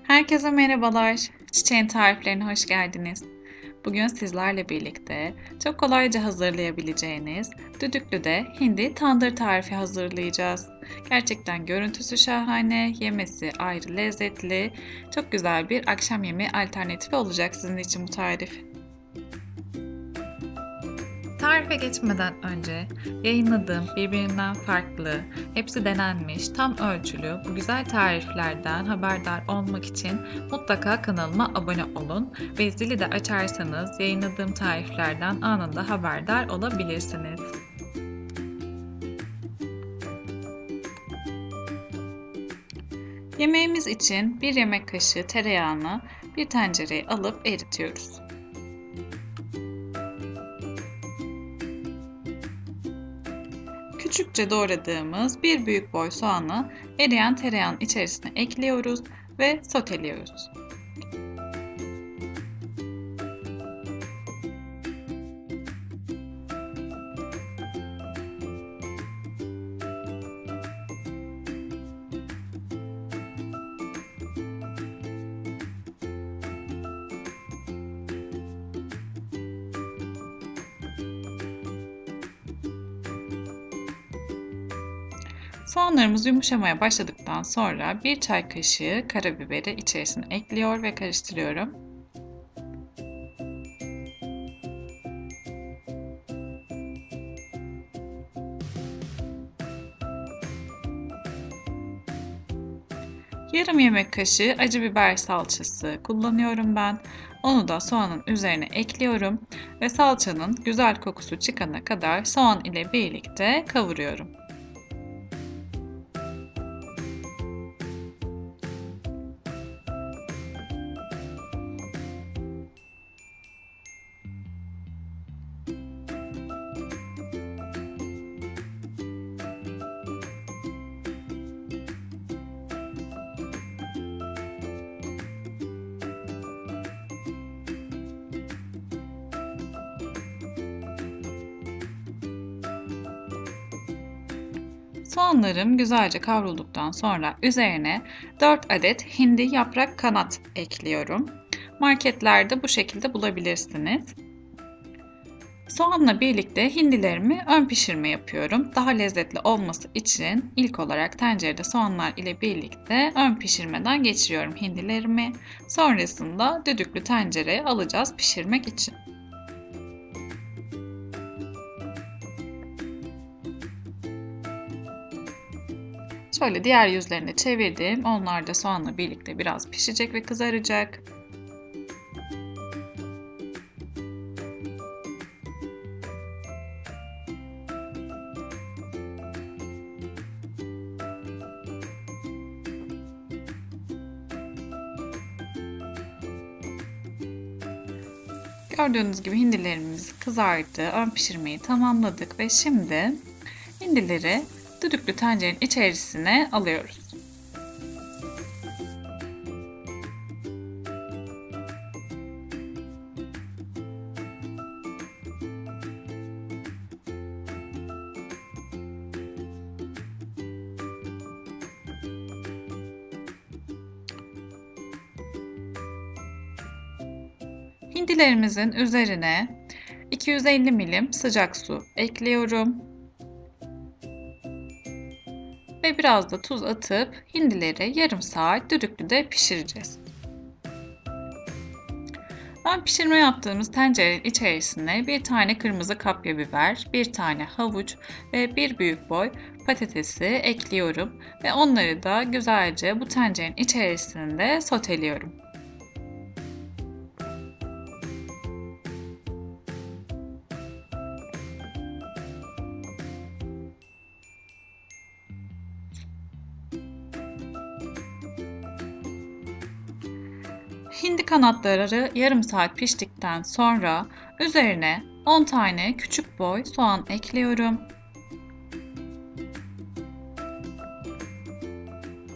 Herkese merhabalar. Çiçeğin tariflerine hoş geldiniz. Bugün sizlerle birlikte çok kolayca hazırlayabileceğiniz düdüklüde hindi tandır tarifi hazırlayacağız. Gerçekten görüntüsü şahane, yemesi ayrı lezzetli, çok güzel bir akşam yemeği alternatifi olacak sizin için bu tarif. Tarife geçmeden önce yayınladığım birbirinden farklı, hepsi denenmiş, tam ölçülü bu güzel tariflerden haberdar olmak için mutlaka kanalıma abone olun ve zili de açarsanız yayınladığım tariflerden anında haberdar olabilirsiniz. Yemeğimiz için 1 yemek kaşığı tereyağını bir tencereye alıp eritiyoruz. Küçükçe doğradığımız bir büyük boy soğanı eriyen tereyağın içerisine ekliyoruz ve soteliyoruz. Soğanlarımız yumuşamaya başladıktan sonra 1 çay kaşığı karabiberi içerisine ekliyor ve karıştırıyorum. Yarım yemek kaşığı acı biber salçası kullanıyorum ben. Onu da soğanın üzerine ekliyorum ve salçanın güzel kokusu çıkana kadar soğan ile birlikte kavuruyorum. Soğanlarım güzelce kavrulduktan sonra üzerine 4 adet hindi yaprak kanat ekliyorum. Marketlerde bu şekilde bulabilirsiniz. Soğanla birlikte hindilerimi ön pişirme yapıyorum. Daha lezzetli olması için ilk olarak tencerede soğanlar ile birlikte ön pişirmeden geçiriyorum hindilerimi. Sonrasında düdüklü tencereye alacağız pişirmek için. Şöyle diğer yüzlerini çevirdim. Onlar da soğanla birlikte biraz pişecek ve kızaracak. Gördüğünüz gibi hindilerimiz kızardı. Ön pişirmeyi tamamladık ve şimdi hindileri düdüklü tencerenin içerisine alıyoruz. Hindilerimizin üzerine 250 milim sıcak su ekliyorum. Ve biraz da tuz atıp hindileri yarım saat düdüklüde pişireceğiz. Ön pişirme yaptığımız tencerenin içerisine bir tane kırmızı kapya biber, bir tane havuç ve bir büyük boy patatesi ekliyorum ve onları da güzelce bu tencerenin içerisinde soteliyorum. Hindi kanatları yarım saat piştikten sonra üzerine 10 tane küçük boy soğan ekliyorum.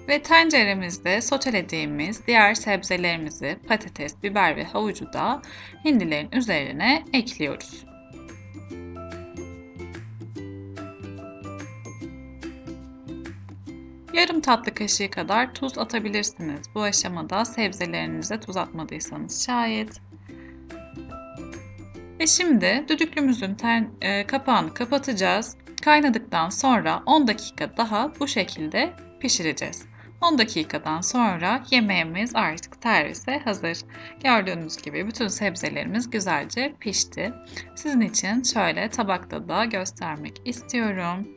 Ve tenceremizde sotelediğimiz diğer sebzelerimizi patates, biber ve havucu da hindilerin üzerine ekliyoruz. Yarım tatlı kaşığı kadar tuz atabilirsiniz. Bu aşamada sebzelerinize tuz atmadıysanız şayet. Ve şimdi düdüklümüzün kapağını kapatacağız. Kaynadıktan sonra 10 dakika daha bu şekilde pişireceğiz. 10 dakikadan sonra yemeğimiz artık servise hazır. Gördüğünüz gibi bütün sebzelerimiz güzelce pişti. Sizin için şöyle tabakta da göstermek istiyorum.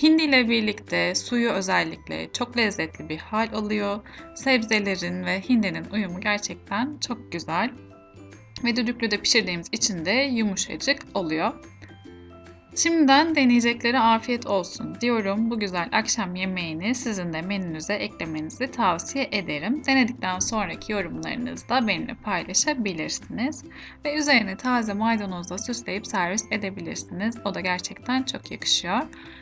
Hindi ile birlikte suyu özellikle çok lezzetli bir hal alıyor. Sebzelerin ve hindinin uyumu gerçekten çok güzel. Ve düdüklüde pişirdiğimiz için de yumuşacık oluyor. Şimdiden deneyeceklere afiyet olsun diyorum. Bu güzel akşam yemeğini sizin de menünüze eklemenizi tavsiye ederim. Denedikten sonraki yorumlarınızı da benimle paylaşabilirsiniz. Ve üzerine taze maydanozla süsleyip servis edebilirsiniz. O da gerçekten çok yakışıyor.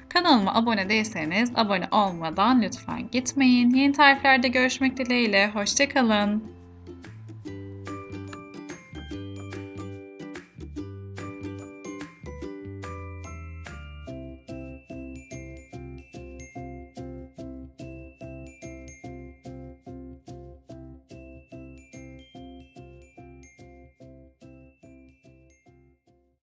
Kanalıma abone değilseniz abone olmadan lütfen gitmeyin. Yeni tariflerde görüşmek dileğiyle. Hoşça kalın.